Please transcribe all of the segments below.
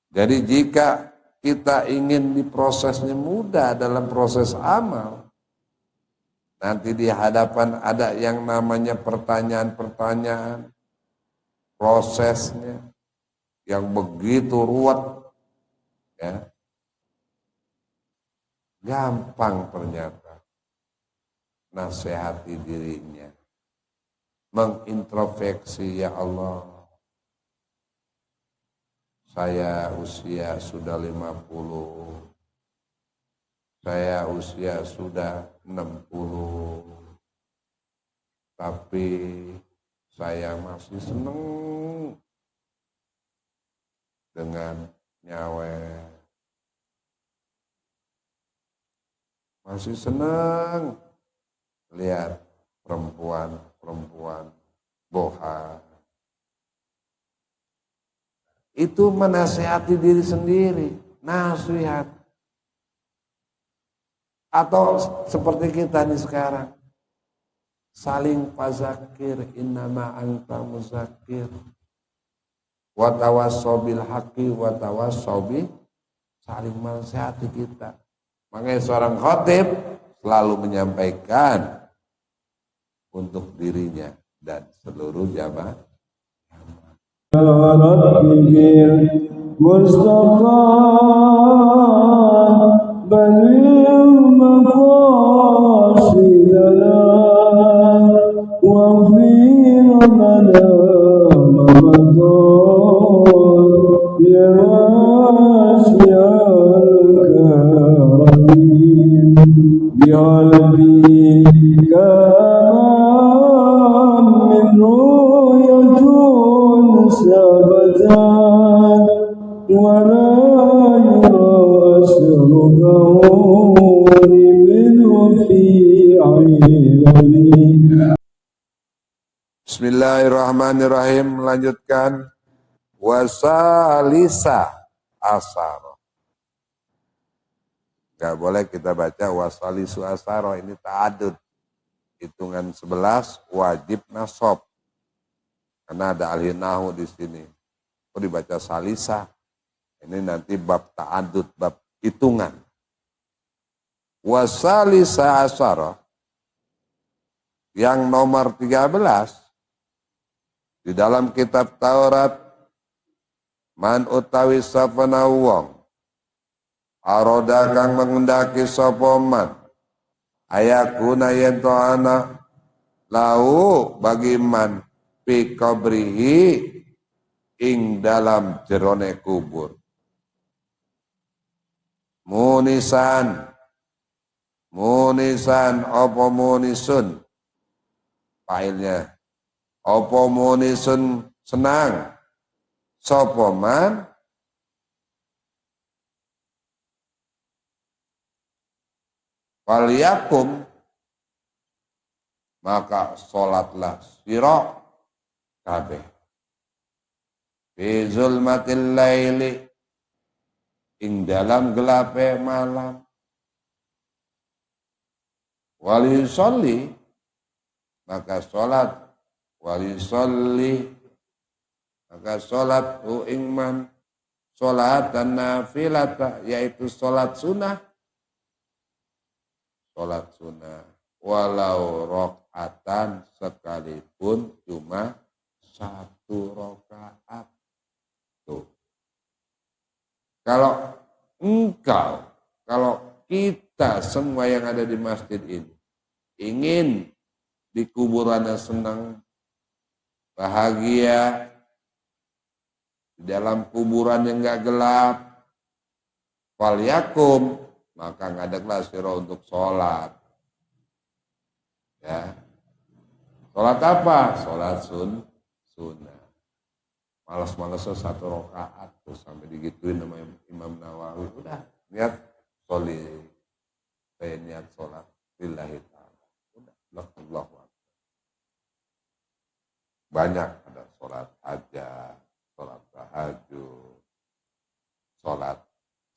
Jadi jika kita ingin diprosesnya mudah dalam proses amal, nanti di hadapan ada yang namanya pertanyaan-pertanyaan, prosesnya yang begitu ruwet, ya, gampang ternyata nasihati dirinya, mengintrospeksi, ya Allah, saya usia sudah 50, saya usia sudah 60, tapi saya masih senang dengan nyawer, masih senang lihat perempuan boha. Itu menasihati diri sendiri, nasihat. Atau seperti kita nih sekarang, saling fazakir, innama anta muzakir, wa tawassaw bil haqqi wa tawassaw bi, saling menasihati kita. Makanya seorang khatib selalu menyampaikan untuk dirinya dan seluruh jamaah. Mustafa baligh maqasidana wa fir lana Ramadan ya wasi'al karamin bi qalbi kam min ru'yatun sabatan wa la yura asrubawni minhu fi ailani. Bismillahirrahmanirrahim. Melanjutkan wasalisa asaro. Gak boleh kita baca wasalisu asaro, ini ta'adud, hitungan 11 wajib nasab karena ada ahli nahu di sini. Kok dibaca salisa? Ini nanti bab ta'adud, bab hitungan. Wasalisa asaro yang nomor 13 di dalam kitab Taurat, man utawi sapana wong aroda kang mengendaki sapa man ayakuna yen to ana lau bagi man fi qabrihi ing dalam jerone kubur munisan apa munisun failnya apa munisun senang sapa man waliyakum maka sholatlah sira kabeh fi zulmatil laili ing dalam gelape malam wali sholli maka sholat wali sholli maka sholat ing man sholat dan nafilata yaitu sholat sunnah walau rakaatan sekalipun cuma 1 rakaat. Tuh. Kalau kita semua yang ada di masjid ini ingin di kuburannya senang, bahagia, di dalam kuburan yang enggak gelap, falyakum, maka ngadeklah sira untuk sholat. Ya. Sholat apa? Sholat sunnah. Malas-malasnya 1 rakaat terus sampai digituin sama Imam Nawawi. Udah, niat sholli. Saya niat sholat lillahi ta'ala. Udah, Allahu akbar. Banyak ada sholat hajat, sholat tahajud, sholat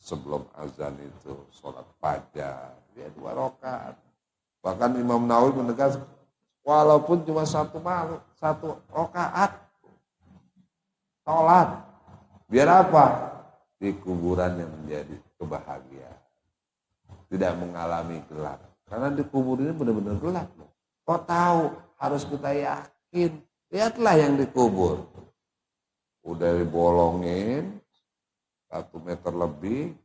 sebelum azan itu, sholat fajar, dia 2 rakaat. Bahkan Imam Nawawi menegaskan, walaupun cuma 1 rakaat, sholat. Biar apa? di kuburan yang menjadi kebahagiaan. Tidak mengalami gelap. Karena di kubur ini benar-benar gelap. Kok tahu? Harus kita yakin. Lihatlah yang dikubur. Udah dibolongin 1 meter lebih.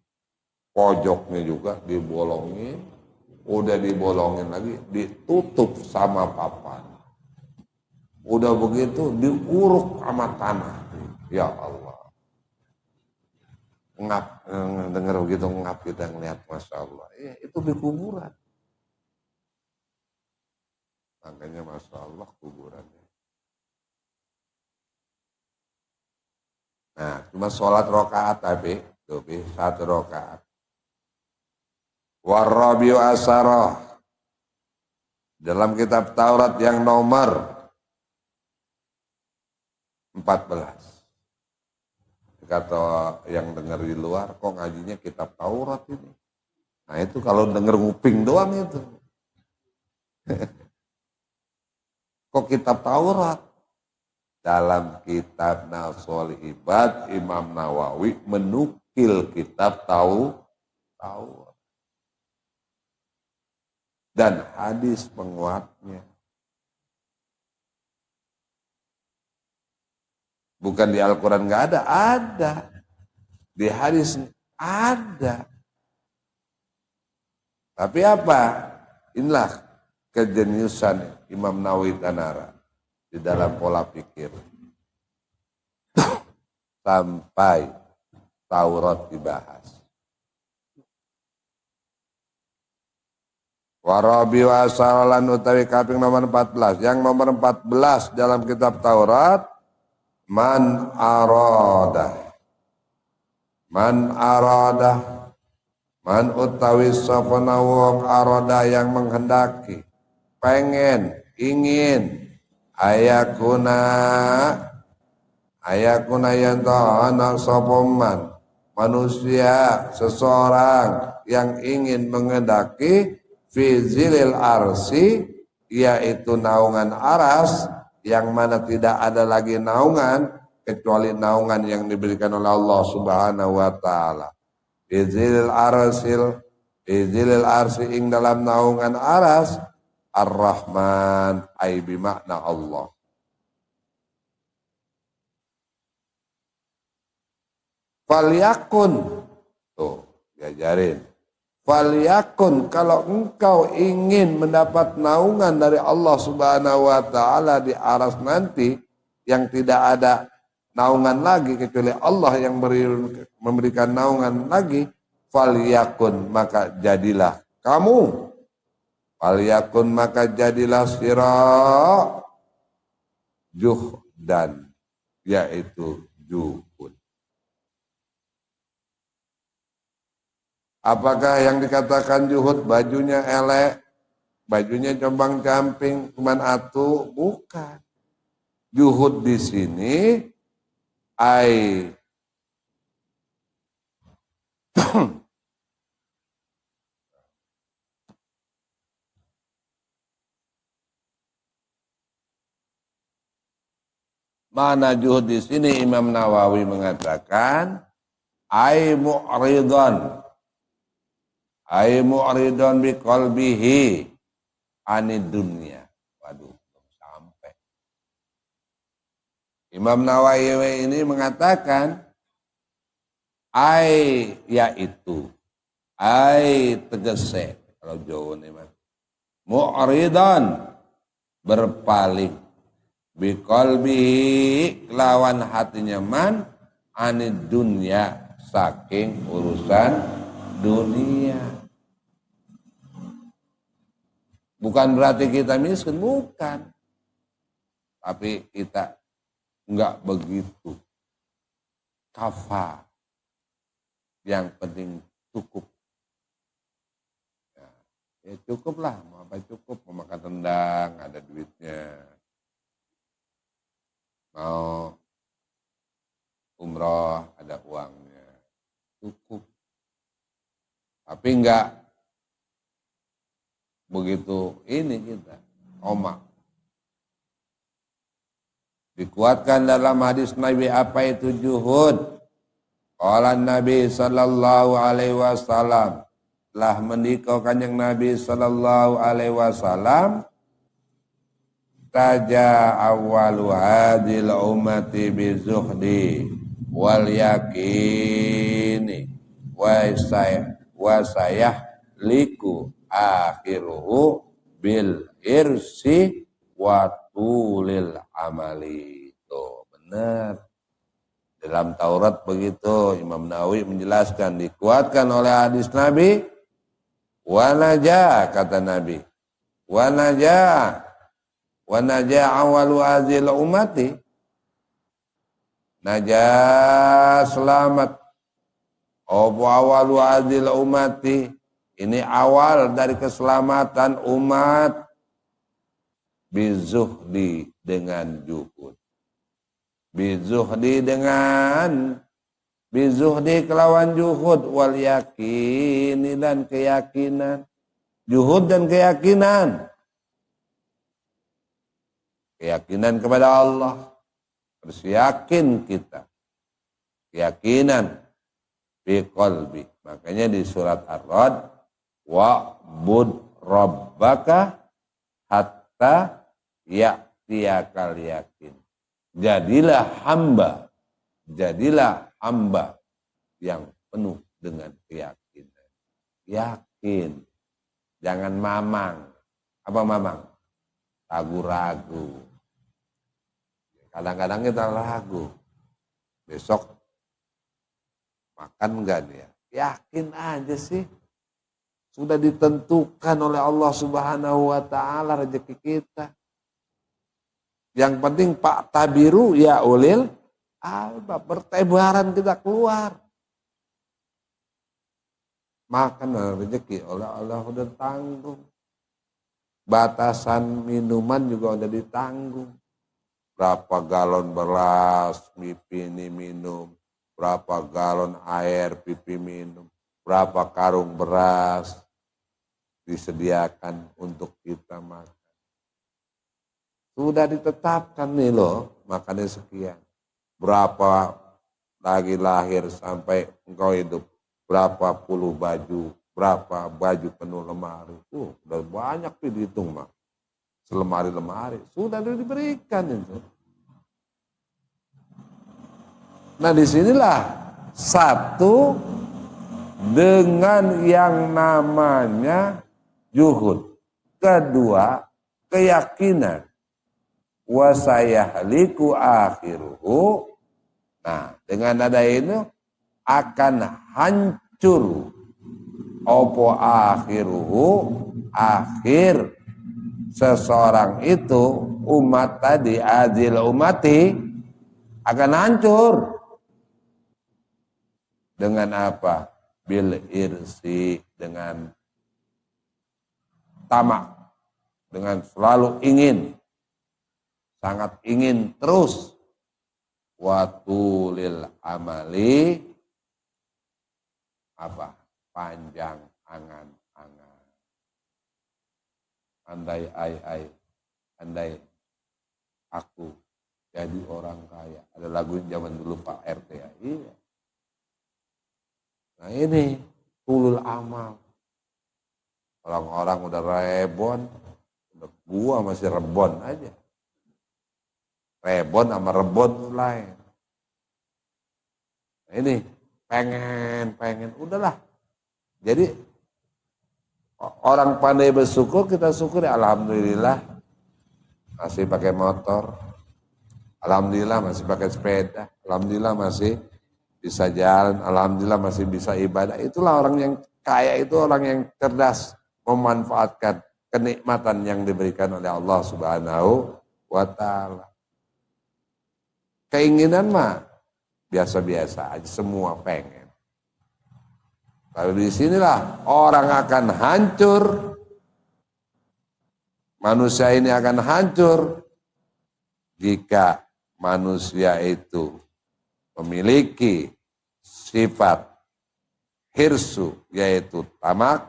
Pojoknya juga dibolongin. Udah dibolongin lagi. Ditutup sama papan. Udah begitu diuruk sama tanah. Ya Allah. Ngap, dengar begitu ngap kita ngeliat, Masya Allah. Ya, itu di kuburan. Makanya Masya Allah kuburannya. Nah, cuma sholat rokaat tapi, tuh, 1 rokaat. Warabiu asaroh. Dalam kitab Taurat yang nomor 14. Kata yang dengar di luar, kok ngajinya kitab Taurat ini. Nah itu kalau dengar nguping doang itu. Kok kitab Taurat? Dalam kitab Nasul Ibad, Imam Nawawi menukil kitab Taurat. Dan hadis penguatnya. Bukan di Al-Quran nggak ada, ada. Di hadis ada. Tapi apa? Inilah kejeniusan Imam Nawawi Tanara di dalam pola pikir. Sampai Taurat dibahas. Warabi wa asalan utawi kaping nomor 14. Yang nomor 14 dalam kitab Taurat. Man arada man utawi sopana wong arada yang menghendaki, pengen, ingin ayakuna yanto ana sopoman manusia seseorang yang ingin menghendaki fi zilil arsi, yaitu naungan aras, yang mana tidak ada lagi naungan kecuali naungan yang diberikan oleh Allah Subhanahu wa taala. Izilil arsi ing dalam naungan aras Ar-Rahman ay bimakna Allah. Falyakun, tuh diajarin. Falyakun, kalau engkau ingin mendapat naungan dari Allah Subhanahu wa taala di aras nanti, yang tidak ada naungan lagi kecuali Allah yang memberikan naungan lagi, falyakun, maka jadilah kamu. Falyakun, maka jadilah sira juhdan, yaitu juhud. Apakah yang dikatakan juhud bajunya elek, bajunya combang camping, cuman atu? Bukan. Juhud di sini ai mana juhud di sini? Imam Nawawi mengatakan ai mu'ridhan bi qalbihi anid dunya. Waduh, sampai. Imam Nawawi ini mengatakan ai, yaitu ai tegese, kalau Jawa ini mah mu'ridhan, berpaling, bi qalbihi, lawan hatinya man, anid dunya, saking urusan dunia. Bukan berarti kita miskin, bukan. Tapi kita enggak begitu. Kafa. Yang penting cukup. Ya cukup lah, mau apa cukup. Mau makan rendang, ada duitnya. Mau umroh, ada uangnya. Cukup. Tapi enggak begitu ini kita omak. Dikuatkan dalam hadis Nabi apa itu juhud. Qala Nabi sallallahu alaihi wasallam, telah menikah kanjeng Nabi sallallahu alaihi wasallam, taja awwalu hadil ummati bizuhdi wal yakini wa sayah liku akhiruhu bil irsi wa tulil amali. Tuh benar. Dalam Taurat begitu, Imam Nawawi menjelaskan, dikuatkan oleh hadis Nabi, wa najah, kata Nabi, wa najah awalu azil umati, najah selamat, awalu azil umati, ini awal dari keselamatan umat, bizuhdi dengan juhud, bizuhdi kelawan juhud, wal yakini dan keyakinan, juhud dan keyakinan kepada Allah, harus yakin kita, keyakinan fi qalbi. Makanya di surat Ar-Ra'd, wa'bud rabbaka hatta ya'tiyakal yakin. Jadilah hamba yang penuh dengan keyakinan. Yakin, jangan mamang. Apa mamang? Ragu-ragu. Kadang-kadang kita ragu. Besok makan enggak dia? Yakin aja sih. Sudah ditentukan oleh Allah Subhanahu wa taala rezeki kita. Yang penting Pak Tabiru ya ulil albab, bertebaran kita keluar. Makan rezeki oleh Allah udah tanggung. Batasan minuman juga udah ditanggung. Berapa galon beras pipi ini minum, berapa galon air pipi minum, berapa karung beras disediakan untuk kita makan. Sudah ditetapkan nih loh, makannya sekian. Berapa lagi lahir sampai engkau hidup, berapa puluh baju, berapa baju penuh lemari. Udah banyak dihitung mah. Selemari-lemari, sudah diberikan itu. Nah disinilah satu dengan yang namanya juhud. Kedua, keyakinan. Wasayahliku akhiruhu. Nah dengan ada ini akan hancur. Opo akhiruhu, akhir seseorang itu, umat tadi, adil umati, akan hancur. Dengan apa? Bil irsi, dengan tamak, dengan selalu ingin, sangat ingin terus. Watulil amali, apa? Panjang angan-angan. Andai andai aku jadi orang kaya. Ada lagu zaman dulu Pak RT ya. Iya. Nah ini tulul amal. Orang-orang udah rebon, udah gua masih rebon aja. Rebon sama rebon itu lain. Nah ini pengen, udahlah. Jadi orang pandai bersyukur, kita syukuri, alhamdulillah masih pakai motor, alhamdulillah masih pakai sepeda, alhamdulillah masih bisa jalan, alhamdulillah masih bisa ibadah. Itulah orang yang kaya, itu orang yang cerdas memanfaatkan kenikmatan yang diberikan oleh Allah Subhanahu wa taala. Keinginan mah biasa-biasa aja, semua pengen. Kalau di sinilah orang akan hancur, manusia ini akan hancur jika manusia itu memiliki sifat hirsu, yaitu tamak,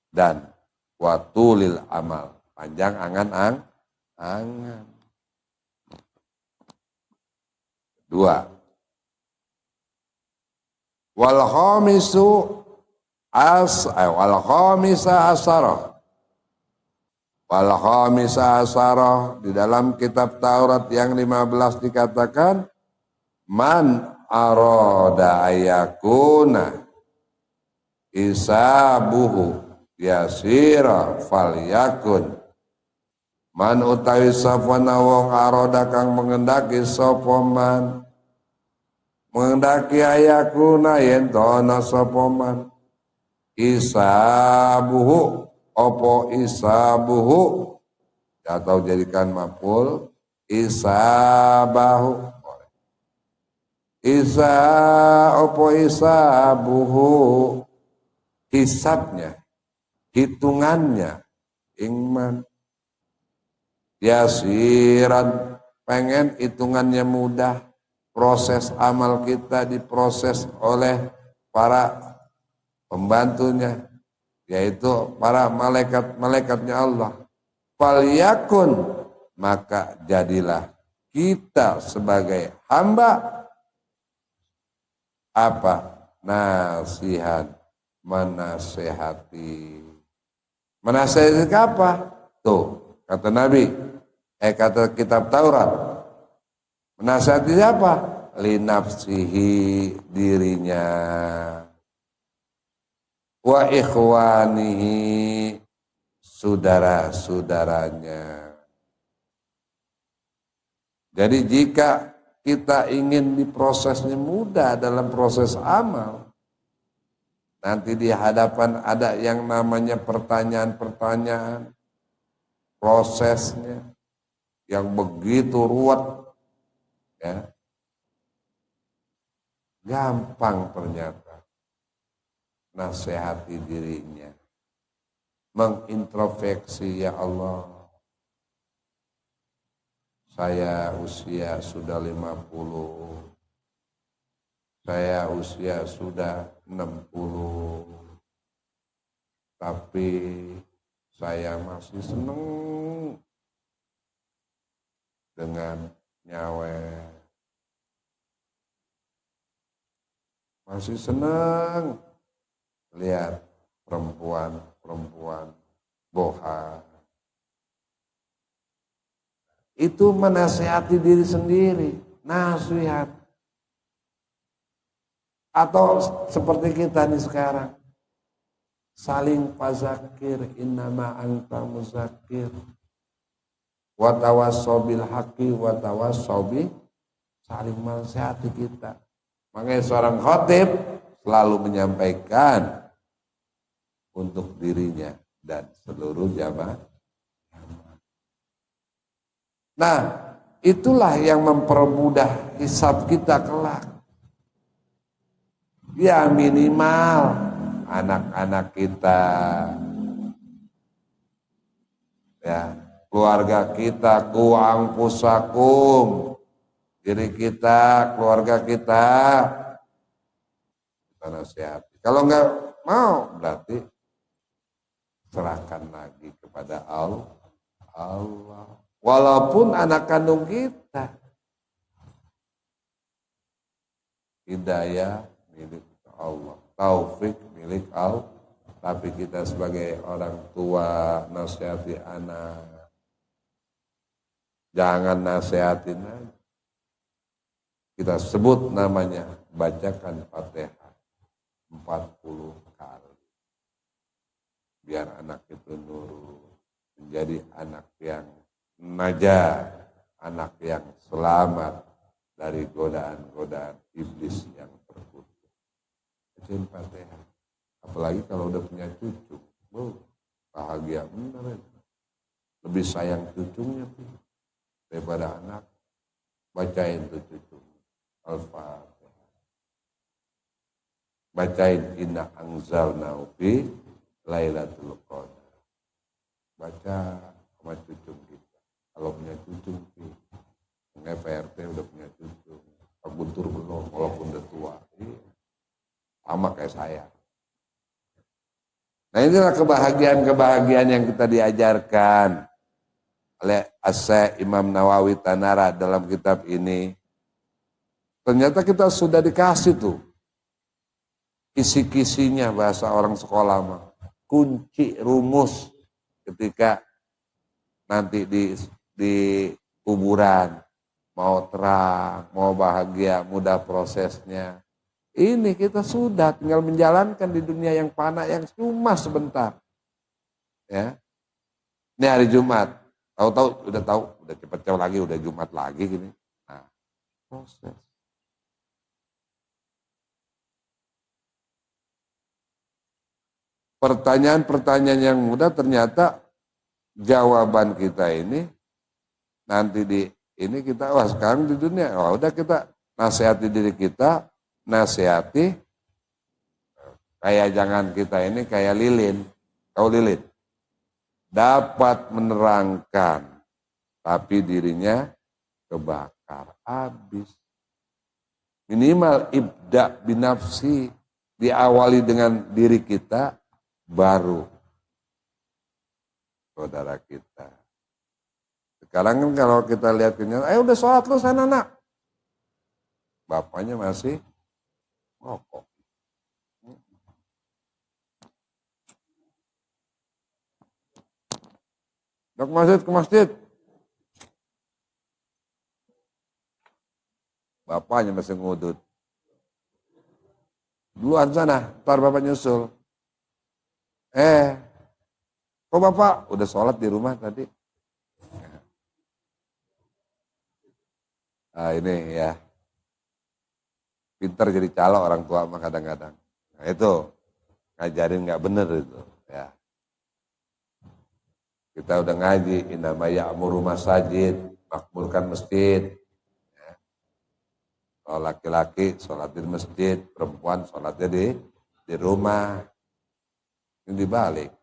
dan watulil amal, panjang angan-angan. Dua, Wal khamisu wal khamisa asarah. Wal khamisa asarah, di dalam kitab Taurat yang 15 dikatakan man arada ayakuna isabuhu yasira falyakun. Man utawi sapana wong arada kang mengendaki sapa man, mengendaki ayakuna yen ana sapa man isabuhu, opo isabuhu, atau jadikan maf'ul isabahu. Isa opo isabuhu, hisabnya, hitungannya ingman. Yasiran, pengen hitungannya mudah. Proses amal kita diproses oleh para pembantunya, yaitu para malaikat-malaikatnya Allah. Falyakun, maka jadilah kita sebagai hamba apa? Nasihat, menasehati. Menasehati apa? Tuh, kata Nabi, kata kitab Taurat. Menasehati siapa? Linafsihi, dirinya. Wa ikhwanihi, saudara-saudaranya. Jadi jika kita ingin diprosesnya mudah dalam proses amal, nanti di hadapan ada yang namanya pertanyaan-pertanyaan, prosesnya yang begitu ruwet, ya, gampang ternyata nasihati dirinya, mengintrospeksi, ya Allah, saya usia sudah 50, saya usia sudah 60, tapi saya masih seneng dengan nyawe, masih seneng lihat perempuan boha. Itu menasihati diri sendiri, nasihat. Atau seperti kita nih sekarang, saling fazakir, innama anta muzakir, wa tawassaw bil haqqi wa tawassaw bi, saling menasihati kita. Makanya seorang khatib selalu menyampaikan untuk dirinya dan seluruh jamaah. Nah, itulah yang mempermudah hisab kita kelak. Ya minimal anak-anak kita, ya keluarga kita, kuang pusakum, diri kita, keluarga kita nasihati. Kalau enggak mau, berarti serahkan lagi kepada Allah. Walaupun anak kandung kita, hidayah milik Allah, taufik milik Allah, tapi kita sebagai orang tua nasihati anak, jangan nasihatin aja. Kita sebut namanya, bacakan Fatihah 40 kali. Biar anak itu nurut, menjadi anak yang najah, anak yang selamat dari godaan-godaan iblis yang terkutuk. Bacain Fatihah. Apalagi kalau udah punya cucu, bahagia bener. Lebih sayang cucunya tuh daripada anak. Bacain tuh cucu Al-Fatihah. Bacain inna anzalnahu fi Lailatul Qadar. Baca sama cucu kita. Kalau punya cucu, nggak PRT udah punya cucu. Pak Guntur belum, walaupun udah tua. Sama kayak saya. Nah inilah kebahagiaan-kebahagiaan yang kita diajarkan oleh As-Syaikh Imam Nawawi Tanara dalam kitab ini. Ternyata kita sudah dikasih tuh kisi-kisinya bahasa orang sekolah mah. Kunci rumus ketika nanti di kuburan, mau terang, mau bahagia, mudah prosesnya. Ini kita sudah tinggal menjalankan di dunia yang fana yang cuma sebentar. Ya. Ini hari Jumat. Tahu-tahu udah cepet lagi, udah Jumat lagi gini. Nah, proses. Pertanyaan-pertanyaan yang mudah ternyata jawaban kita ini nanti di ini kita wah sekarang di dunia udah kita nasihati diri kita, nasihati kayak jangan kita ini kayak lilin. Tahu lilin? Dapat menerangkan tapi dirinya kebakar habis. Minimal ibda binafsi, diawali dengan diri kita baru saudara kita. Sekarang kan kalau kita lihat kenyataan, udah sholat lu sana nak. Bapaknya masih rokok. Ke masjid. Bapaknya masih ngudut. Duluan sana, ntar bapak nyusul. Kok bapak udah sholat di rumah tadi? Nah ini ya, pinter jadi calo orang tua mah kadang-kadang. Nah itu, ngajarin nggak bener itu. Ya. Kita udah ngaji, innama ya'muru masajid, makmurkan masjid. Ya. Kalau laki-laki sholat di masjid, perempuan sholatnya di rumah. Ini dibalik.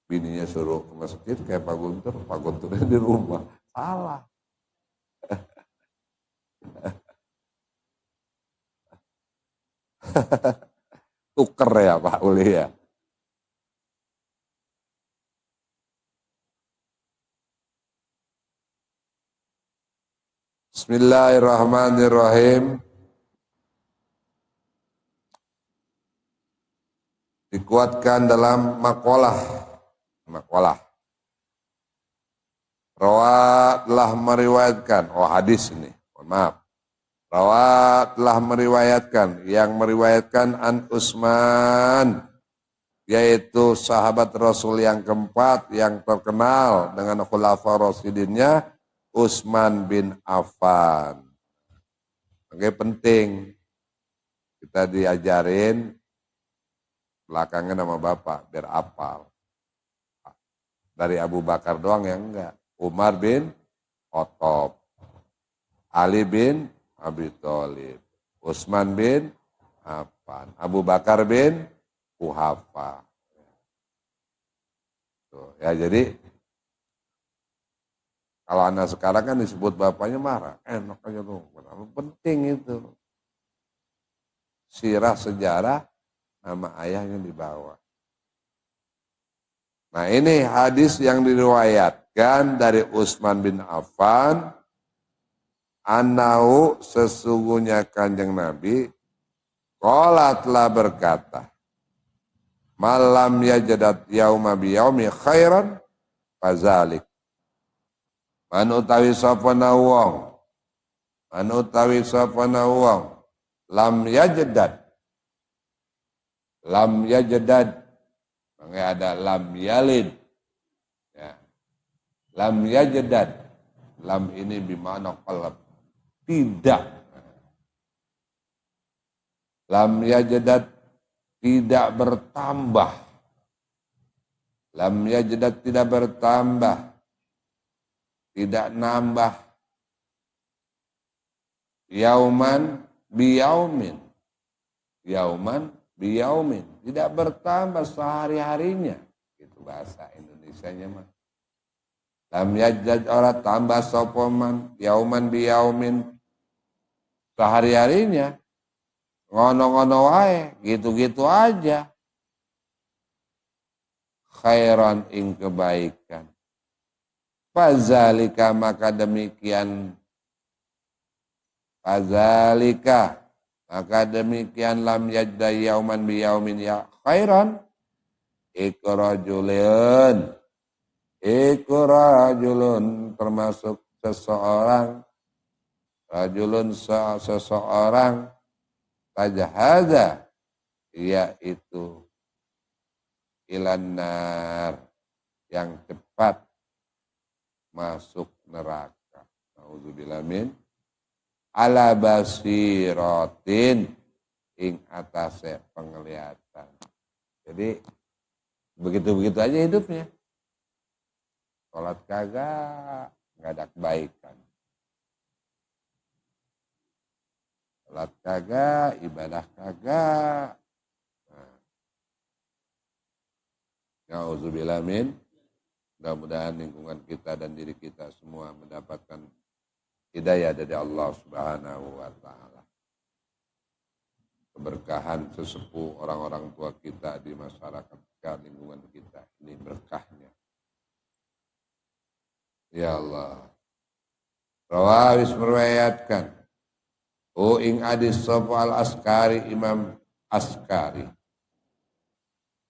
Bininya suruh ke masjid kayak Pak Gunturnya di rumah. Salah. Tuker ya Pak Uli ya. Bismillahirrahmanirrahim. Dikuatkan dalam makalah. Rawa telah meriwayatkan, hadis ini, mohon maaf. Rawa telah meriwayatkan, yang meriwayatkan an Utsman, yaitu sahabat Rasul yang keempat yang terkenal dengan khulafa rasyidinnya, Utsman bin Affan. Oke, penting kita diajarin belakangnya nama bapak biar apal. Dari Abu Bakar doang yang enggak. Umar bin Khattab, Ali bin Abi Thalib, Utsman bin Affan, Abu Bakar bin Quhafa. Tuh, ya jadi kalau anak sekarang kan disebut bapaknya marah, enak aja tuh, penting itu. Sirah sejarah nama ayahnya dibawa. Nah ini hadis yang diriwayatkan dari Utsman bin Affan, anau sesungguhnya Kanjeng Nabi, qala telah berkata, malam yajadat yauma biyaumi khairan fazalik. Man utawi sapana wong, lam yajadat, makanya ada lam yalid. Ya. Lam yajdad. Lam ini bimana qalb. Tidak. Lam yajdad tidak bertambah. Lam yajdad tidak bertambah. Tidak nambah. Yauman biyaumin. Yauman biyaumin. Tidak bertambah sehari-harinya. Itu bahasa Indonesianya mah. Lam yajad orang tambah sopoman. Yauman biyaumin. Sehari-harinya. Ngono-ngono wae. Gitu-gitu aja. Khairan ing kebaikan. Fazalika maka demikian. Fazalika Maka demikian lam yajda yauman bi yaumin ya khairan. Iku rajulun termasuk seseorang. Rajulun seseorang tajahada, yaitu ilanar, yang cepat masuk neraka. Nauzubillah min ala basiratin ing atase penglihatan. Jadi begitu-begitu aja hidupnya. Sholat kagak, nggak ada kebaikan. Sholat kagak, ibadah kagak. Nauzubillah min. Mudah-mudahan lingkungan kita dan diri kita semua mendapatkan hidayah dari Allah Subhanahu wa ta'ala. Keberkahan sesepuh orang-orang tua kita di masyarakat lingkungan kita. Ini berkahnya. Ya Allah. Rawawis meriwayatkan. Ing hadis Sofal Askari, Imam Askari.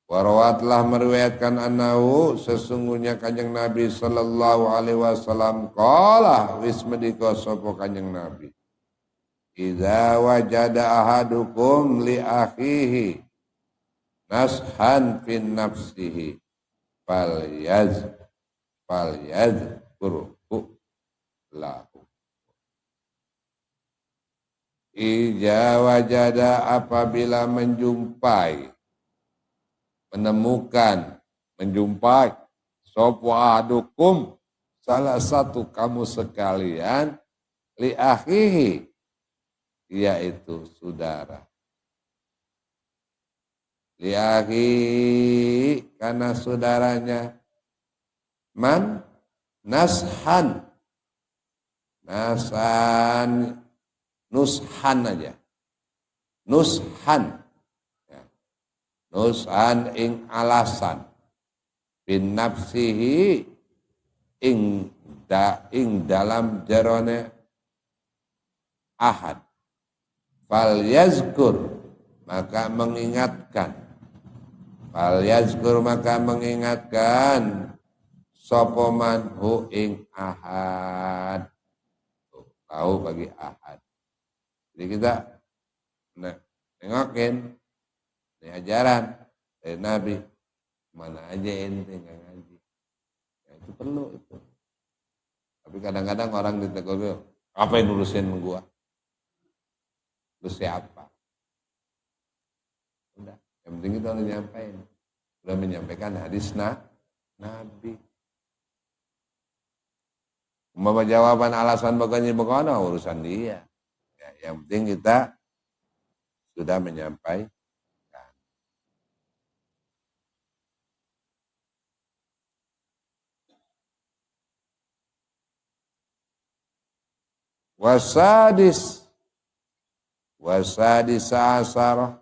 Warawatlah meriwayatkan annahu sesungguhnya kanjeng Nabi sallallahu alaihi wasallam qala wis medika sapa kanjeng Nabi. Idza wajada ahadukum li akhihi nashan fin nafsihi falyazkurhu lahu. Idza wajada apabila menjumpai sapa ahadukum salah satu kamu sekalian li akhihi, yaitu saudara. Li akhihi karena saudaranya. Man nashan nushan aja. Nushan ing alasan bin nafsihi ing dalam jarone ahad. Fal yazkur maka mengingatkan. Sapa man hu ing ahad. Tahu bagi ahad. Jadi kita nengokin ini ajaran dari Nabi. Mana aja ente nggak ngaji. Ya, itu perlu itu. Tapi kadang-kadang orang ditegur, apa yang nurusin gua? Lu siapa? Udah, yang penting kita udah nyampain. Udah menyampaikan hadis Nabi. Umpama jawaban alasan bagaimana urusan dia. Ya, yang penting kita sudah menyampaikan. Wasadis asar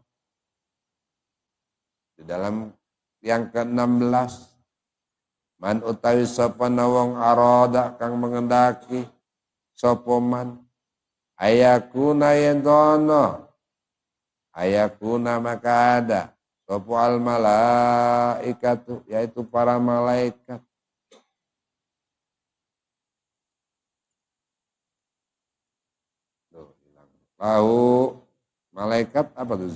di dalam yang ke-16 man utawi sapa wong arada kang mengendaki sapa man ayakuna maka ada sapa al malaikatu yaitu para malaikat. Lahu malaikat apa tuh?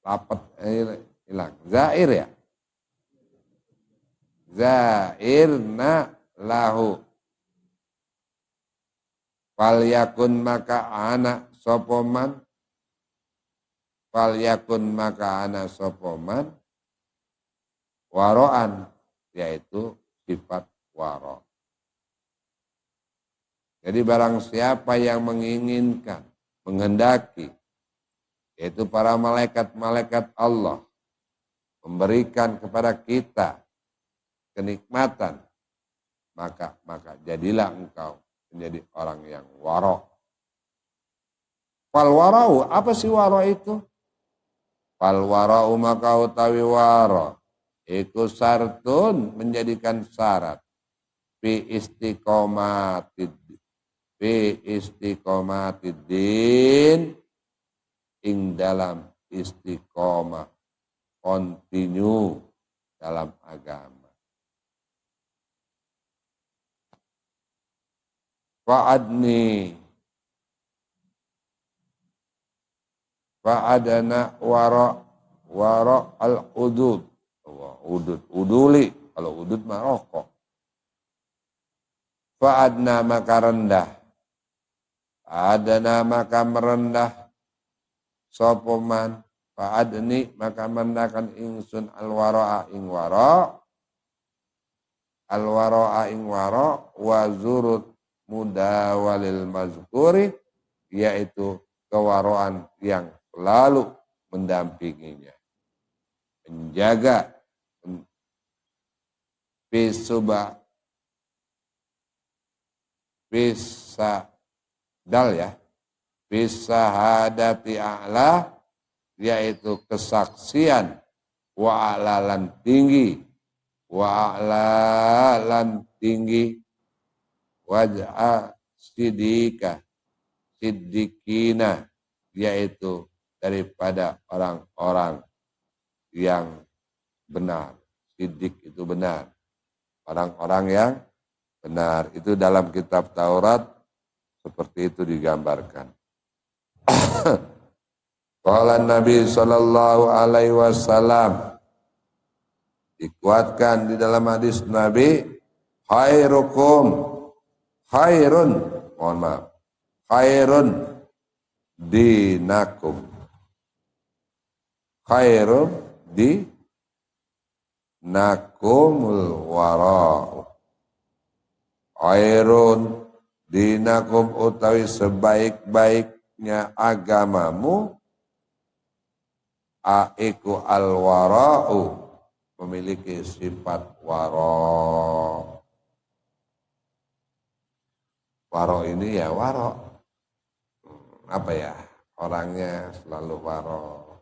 Lapat hilang. Zair ya? Zairna lahu. Falyakun maka ana sopoman. Waro'an. Yaitu sifat waro'. Jadi barang siapa yang menginginkan, menghendaki, yaitu para malaikat-malaikat Allah, memberikan kepada kita kenikmatan, maka jadilah engkau menjadi orang yang waro'. Fal wara'u, apa sih waro' itu? Fal wara'u maka utawi waro', iku sartun menjadikan syarat, fi istiqomatid fi istiqomatiddin ing dalam istiqomah continue dalam agama. Fa'adana wara al-udud. Uduli. Kalau udud mah rokok. Fa'adna maka rendah. Fa'adana maka merendah. Sopoman. Fa'adni maka merendahkan ingsun al-wara'a ing wara. Al-wara'a ing wara. Wa zurut mudawalil mazkuri. Yaitu kewaraan yang selalu mendampinginya. Menjaga bisa hadati a'la, yaitu kesaksian wa a'lalan tinggi, wa a'lalan tinggi, waj'a siddiqina, yaitu daripada orang-orang yang benar. Siddiq itu benar. Orang-orang yang benar. Itu dalam kitab Taurat seperti itu digambarkan. Qala Nabi sallallahu alaihi wasallam, dikuatkan di dalam hadis Nabi, khairun dinakum. Khairun dinakumul wara'u. Khairun dinakum utawi sebaik-baiknya agamamu, aiku al-wara'u, memiliki sifat wara'. Wara' ini ya wara'. Apa ya? Orangnya selalu wara'.